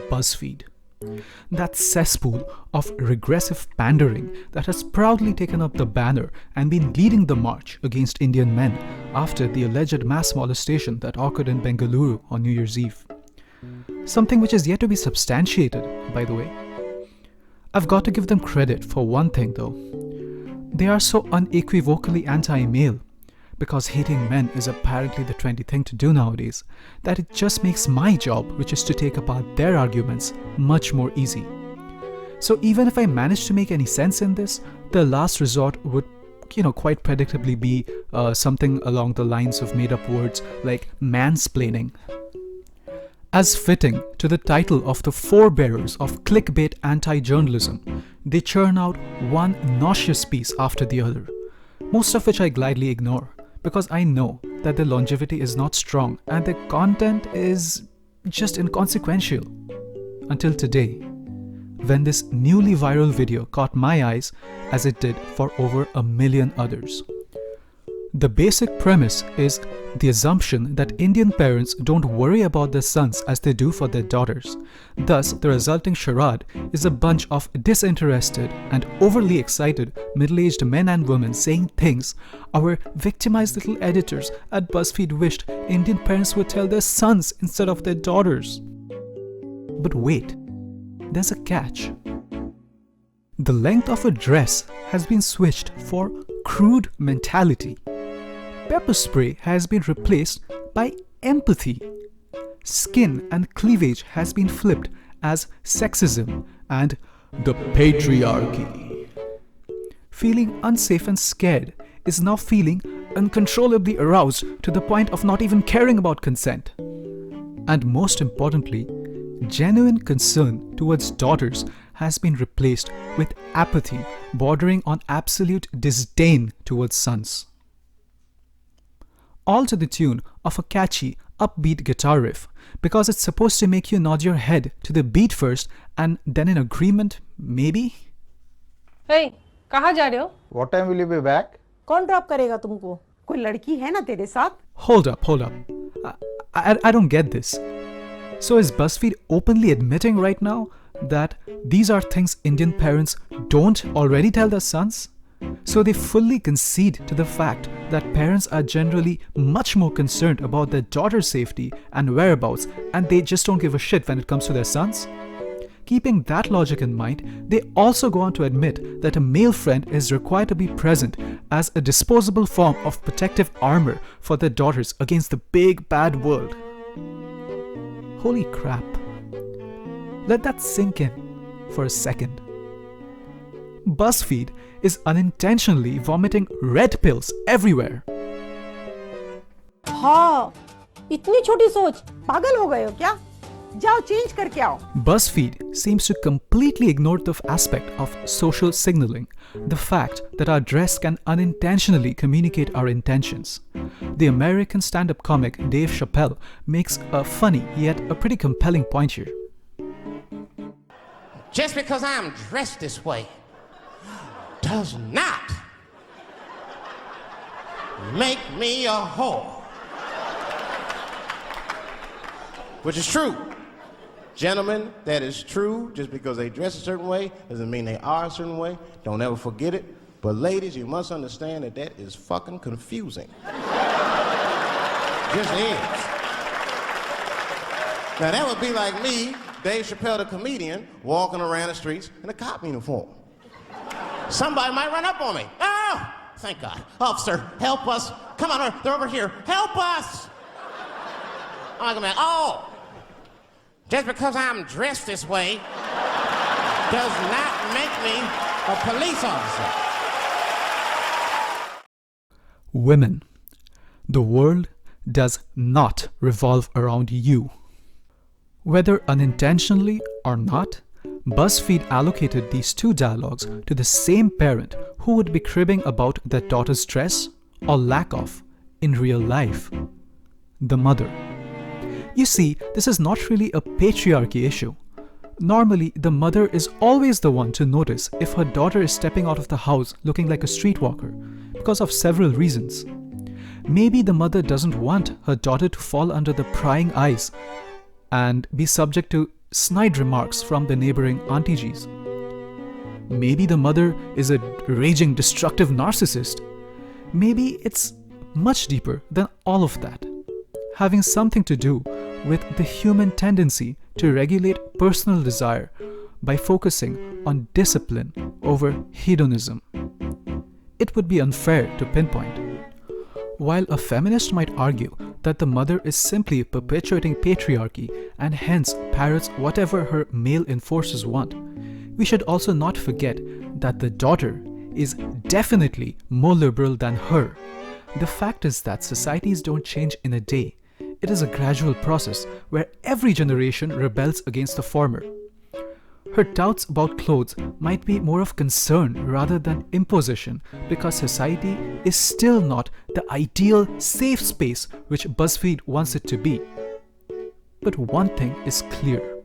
Buzzfeed. That cesspool of regressive pandering that has proudly taken up the banner and been leading the march against Indian men after the alleged mass molestation that occurred in Bengaluru on New Year's Eve. Something which is yet to be substantiated, by the way. I've got to give them credit for one thing though. They are so unequivocally anti-male, because hating men is apparently the trendy thing to do nowadays, that it just makes my job, which is to take apart their arguments, much more easy. So even if I manage to make any sense in this, the last resort would, quite predictably be something along the lines of made-up words like mansplaining. As fitting to the title of the forebearers of clickbait anti-journalism, they churn out one nauseous piece after the other, most of which I gladly ignore, because I know that their longevity is not strong and their content is just inconsequential. Until today, when this newly viral video caught my eyes as it did for over 1 million others. The basic premise is the assumption that Indian parents don't worry about their sons as they do for their daughters. Thus, the resulting charade is a bunch of disinterested and overly excited middle-aged men and women saying things our victimized little editors at Buzzfeed wished Indian parents would tell their sons instead of their daughters. But wait, there's a catch. The length of a dress has been switched for crude mentality. Pepper spray has been replaced by empathy. Skin and cleavage has been flipped as sexism and the patriarchy. Feeling unsafe and scared is now feeling uncontrollably aroused to the point of not even caring about consent. And most importantly, genuine concern towards daughters has been replaced with apathy bordering on absolute disdain towards sons. All to the tune of a catchy, upbeat guitar riff, because it's supposed to make you nod your head to the beat first and then in agreement, maybe? Hey, कहाँ जा रहे हो? What time will you be back? कौन drop करेगा तुमको? कोई लड़की है ना तेरे साथ? Hold up. I don't get this. So is BuzzFeed openly admitting right now that these are things Indian parents don't already tell their sons? So they fully concede to the fact that parents are generally much more concerned about their daughter's safety and whereabouts, and they just don't give a shit when it comes to their sons? Keeping that logic in mind, they also go on to admit that a male friend is required to be present as a disposable form of protective armor for their daughters against the big bad world. Holy crap. Let that sink in for a second. BuzzFeed is unintentionally vomiting red pills everywhere. हाँ, इतनी छोटी सोच, पागल हो गए हो क्या? जाओ चेंज करके आओ. BuzzFeed seems to completely ignore the aspect of social signaling, the fact that our dress can unintentionally communicate our intentions. The American stand-up comic Dave Chappelle makes a funny yet a pretty compelling point here. Just because I'm dressed this way does not make me a whore. Which is true. Gentlemen, that is true. Just because they dress a certain way doesn't mean they are a certain way. Don't ever forget it. But ladies, you must understand that that is fucking confusing. Just is. Now that would be like me, Dave Chappelle the comedian, walking around the streets in a cop uniform. Somebody might run up on me. Oh, thank God. Officer, help us. Come on, they're over here. Help us. I'm like, oh, just because I'm dressed this way does not make me a police officer. Women. The world does not revolve around you. Whether unintentionally or not, BuzzFeed allocated these two dialogues to the same parent who would be cribbing about their daughter's dress or lack of in real life: the mother. You see, this is not really a patriarchy issue. Normally, the mother is always the one to notice if her daughter is stepping out of the house looking like a streetwalker, because of several reasons. Maybe the mother doesn't want her daughter to fall under the prying eyes and be subject to snide remarks from the neighboring aunties. Maybe the mother is a raging, destructive narcissist. Maybe it's much deeper than all of that, having something to do with the human tendency to regulate personal desire by focusing on discipline over hedonism. It would be unfair to pinpoint. While a feminist might argue that the mother is simply perpetuating patriarchy and hence parrots whatever her male enforcers want, we should also not forget that the daughter is definitely more liberal than her. The fact is that societies don't change in a day. It is a gradual process where every generation rebels against the former. Her doubts about clothes might be more of concern rather than imposition because society is still not the ideal safe space which Buzzfeed wants it to be. But one thing is clear.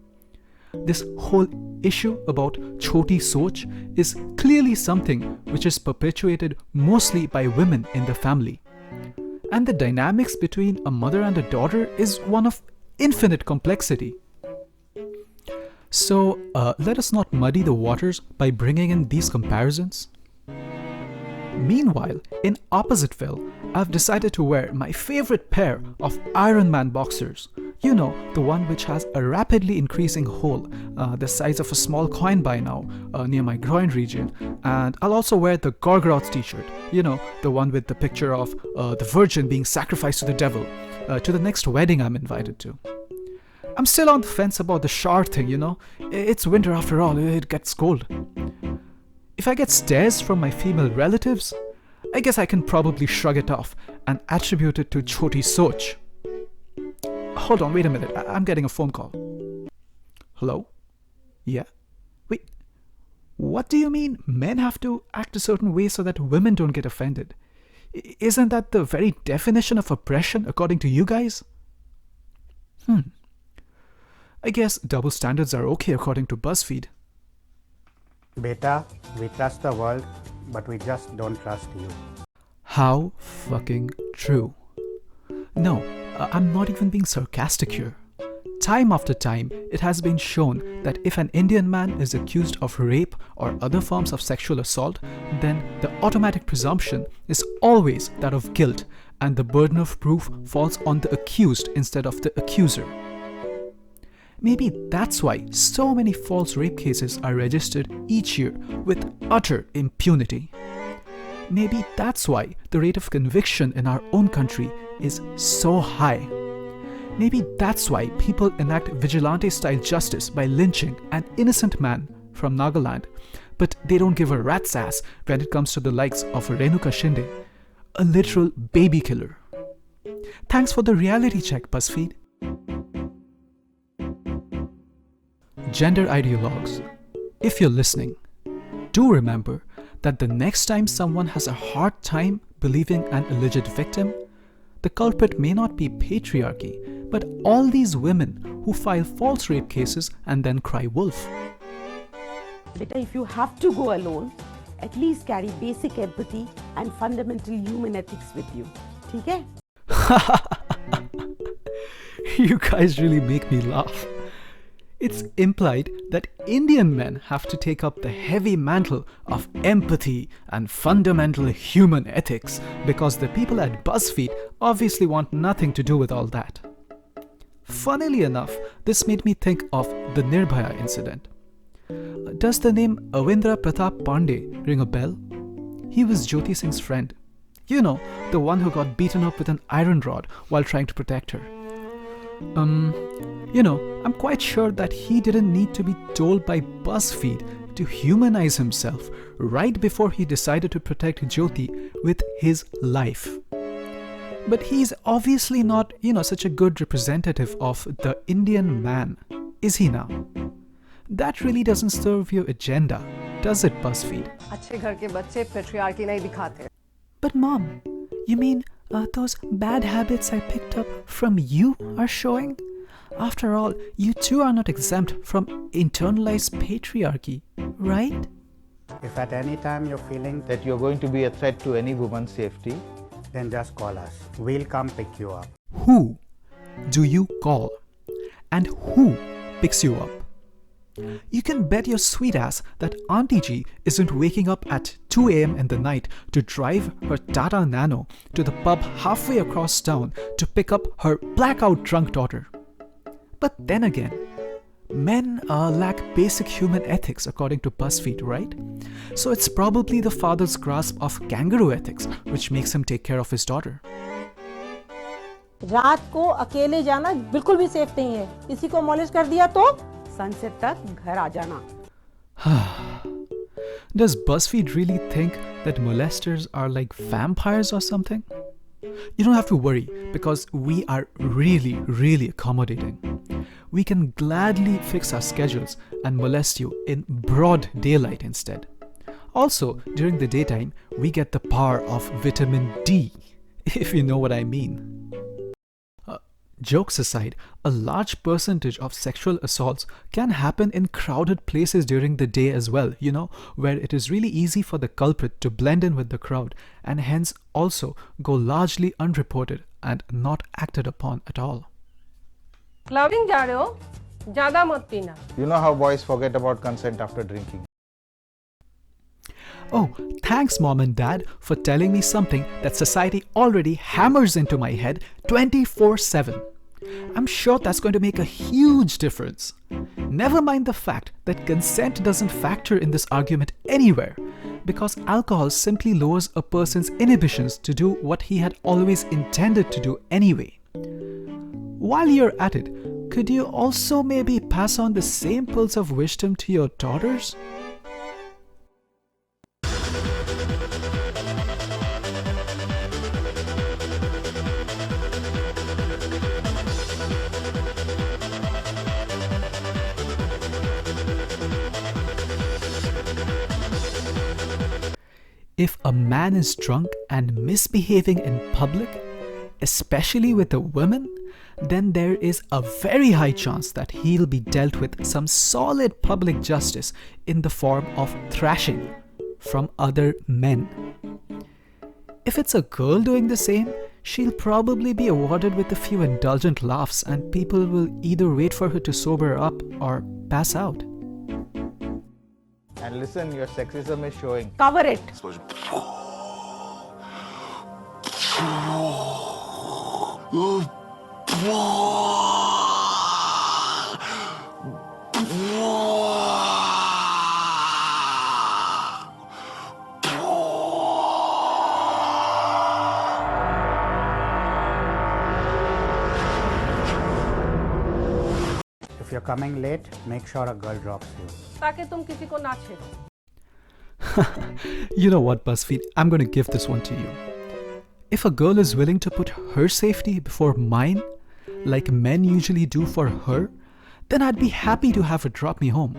This whole issue about choti soch is clearly something which is perpetuated mostly by women in the family. And the dynamics between a mother and a daughter is one of infinite complexity. So let us not muddy the waters by bringing in these comparisons. Meanwhile, in Oppositville, I've decided to wear my favorite pair of Iron Man boxers. You know, the one which has a rapidly increasing hole, the size of a small coin by now, near my groin region. And I'll also wear the Gorgoroth t-shirt, you know, the one with the picture of the Virgin being sacrificed to the devil, to the next wedding I'm invited to. I'm still on the fence about the shower thing, you know. It's winter after all, it gets cold. If I get stares from my female relatives, I guess I can probably shrug it off and attribute it to choti soch. Hold on, wait a minute. I'm getting a phone call. Hello? Yeah? Wait, what do you mean men have to act a certain way so that women don't get offended? Isn't that the very definition of oppression according to you guys? I guess double standards are okay according to Buzzfeed. Beta, we trust the world, but we just don't trust you. How fucking true. No, I'm not even being sarcastic here. Time after time, it has been shown that if an Indian man is accused of rape or other forms of sexual assault, then the automatic presumption is always that of guilt, and the burden of proof falls on the accused instead of the accuser. Maybe that's why so many false rape cases are registered each year with utter impunity. Maybe that's why the rate of conviction in our own country is so high. Maybe that's why people enact vigilante-style justice by lynching an innocent man from Nagaland, but they don't give a rat's ass when it comes to the likes of Renuka Shinde, a literal baby killer. Thanks for the reality check, Buzzfeed. Gender ideologues, if you're listening, do remember that the next time someone has a hard time believing an alleged victim, the culprit may not be patriarchy, but all these women who file false rape cases and then cry wolf. Beta, if you have to go alone, at least carry basic empathy and fundamental human ethics with you. Okay? You guys really make me laugh. It's implied that Indian men have to take up the heavy mantle of empathy and fundamental human ethics because the people at Buzzfeed obviously want nothing to do with all that. Funnily enough, this made me think of the Nirbhaya incident. Does the name Avindra Pratap Pandey ring a bell? He was Jyoti Singh's friend. You know, the one who got beaten up with an iron rod while trying to protect her. I'm quite sure that he didn't need to be told by Buzzfeed to humanize himself right before he decided to protect Jyoti with his life. But he's obviously not, such a good representative of the Indian man, is he now? That really doesn't serve your agenda, does it, Buzzfeed? अच्छे घर के बच्चे patriarchy नहीं दिखाते. But mom, you mean those bad habits I picked up from you are showing? After all, you too are not exempt from internalized patriarchy, right? If at any time you're feeling that you're going to be a threat to any woman's safety, then just call us. We'll come pick you up. Who do you call? and who picks you up. You can bet your sweet ass that Auntie G isn't waking up at 2 a.m. in the night to drive her Tata Nano to the pub halfway across town to pick up her blackout drunk daughter. But then again, men lack basic human ethics according to Buzzfeed, right? So it's probably the father's grasp of kangaroo ethics which makes him take care of his daughter. रात को अकेले जाना बिल्कुल भी safe नहीं है. किसी को मॉलेज कर दिया तो सनसेट तक घर आ जाना. Does Buzzfeed really think that molesters are like vampires or something? You don't have to worry because we are really, really accommodating. We can gladly fix our schedules and molest you in broad daylight instead. Also, during the daytime, we get the power of vitamin D, if you know what I mean. Jokes aside, a large percentage of sexual assaults can happen in crowded places during the day as well, where it is really easy for the culprit to blend in with the crowd and hence also go largely unreported and not acted upon at all. Clubbing जा रहे हो, ज़्यादा मत पीना. You know how boys forget about consent after drinking. Oh, thanks Mom and Dad for telling me something that society already hammers into my head 24/7. I'm sure that's going to make a huge difference. Never mind the fact that consent doesn't factor in this argument anywhere, because alcohol simply lowers a person's inhibitions to do what he had always intended to do anyway. While you're at it, could you also maybe pass on the same pearls of wisdom to your daughters? If a man is drunk and misbehaving in public, especially with a woman, then there is a very high chance that he'll be dealt with some solid public justice in the form of thrashing from other men. If it's a girl doing the same, she'll probably be awarded with a few indulgent laughs and people will either wait for her to sober up or pass out. And listen, your sexism is showing. Cover it. If you're coming late, make sure a girl drops you. ताकि तुम किसी को ना छेड़ो. You know what, BuzzFeed? I'm going to give this one to you. If a girl is willing to put her safety before mine, like men usually do for her, then I'd be happy to have her drop me home.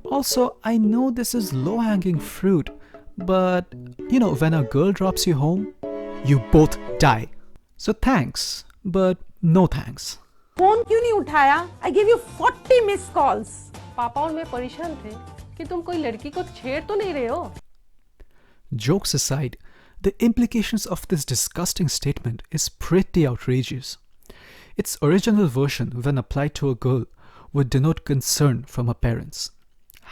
Also, I know this is low-hanging fruit, but when a girl drops you home, you both die. So thanks, but no thanks. Phone क्यों नहीं उठाया? I gave you 40 missed calls. पापा और मैं परेशान थे कि तुम कोई लड़की को छेड़ तो नहीं रहे हो. Jokes aside, the implications of this disgusting statement is pretty outrageous. Its original version, when applied to a girl, would denote concern from her parents.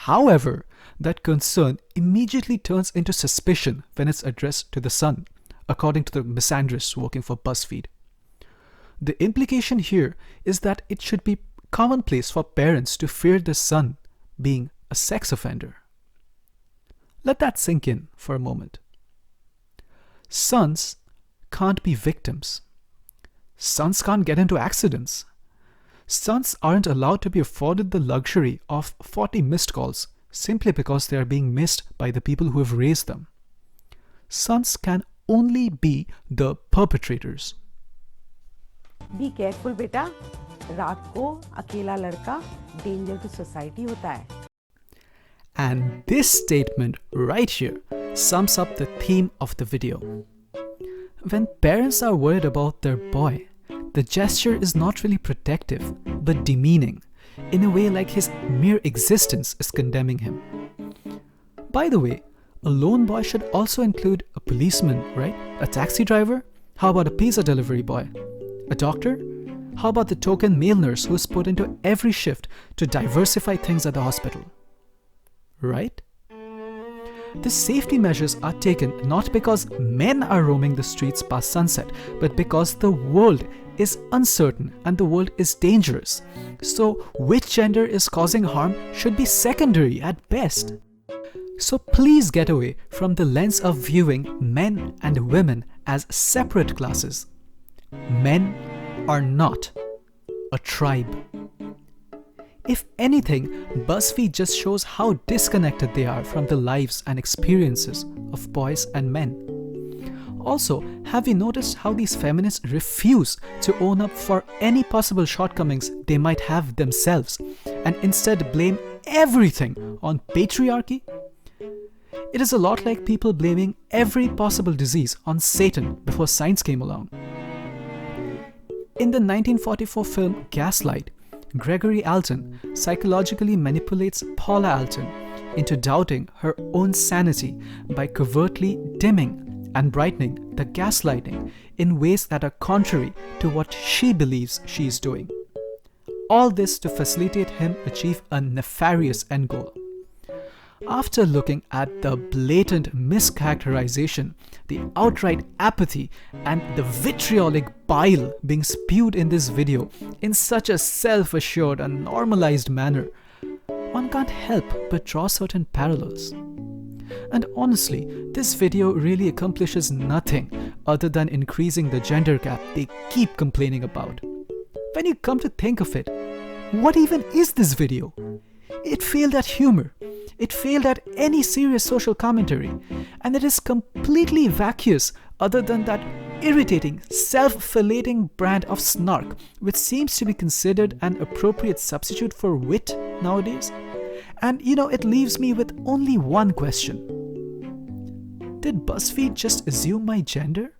However, that concern immediately turns into suspicion when it's addressed to the son, according to the misandrist working for Buzzfeed. The implication here is that it should be commonplace for parents to fear their son being a sex offender. Let that sink in for a moment. Sons can't be victims. Sons can't get into accidents. Sons aren't allowed to be afforded the luxury of 40 missed calls simply because they are being missed by the people who have raised them. Sons can only be the perpetrators. Be careful, बेटा. रात को अकेला लड़का danger to society होता है. And this statement right here sums up the theme of the video. When parents are worried about their boy, the gesture is not really protective, but demeaning, in a way like his mere existence is condemning him. By the way, a lone boy should also include a policeman, right? A taxi driver? How about a pizza delivery boy? A doctor? How about the token male nurse who's put into every shift to diversify things at the hospital? Right? The safety measures are taken not because men are roaming the streets past sunset, but because the world is uncertain and the world is dangerous. So which gender is causing harm should be secondary at best. So please get away from the lens of viewing men and women as separate classes. Men are not a tribe. If anything, BuzzFeed just shows how disconnected they are from the lives and experiences of boys and men. Also, have you noticed how these feminists refuse to own up for any possible shortcomings they might have themselves and instead blame everything on patriarchy? It is a lot like people blaming every possible disease on Satan before science came along. In the 1944 film Gaslight, Gregory Alton psychologically manipulates Paula Alton into doubting her own sanity by covertly dimming and brightening the gaslighting in ways that are contrary to what she believes she is doing. All this to facilitate him achieve a nefarious end goal. After looking at the blatant mischaracterization, the outright apathy, and the vitriolic bile being spewed in this video in such a self-assured and normalized manner, one can't help but draw certain parallels. And honestly, this video really accomplishes nothing other than increasing the gender gap they keep complaining about. When you come to think of it, what even is this video? It failed at humor. It failed at any serious social commentary, and it is completely vacuous other than that irritating, self-filleting brand of snark, which seems to be considered an appropriate substitute for wit nowadays. And it leaves me with only one question. Did BuzzFeed just assume my gender?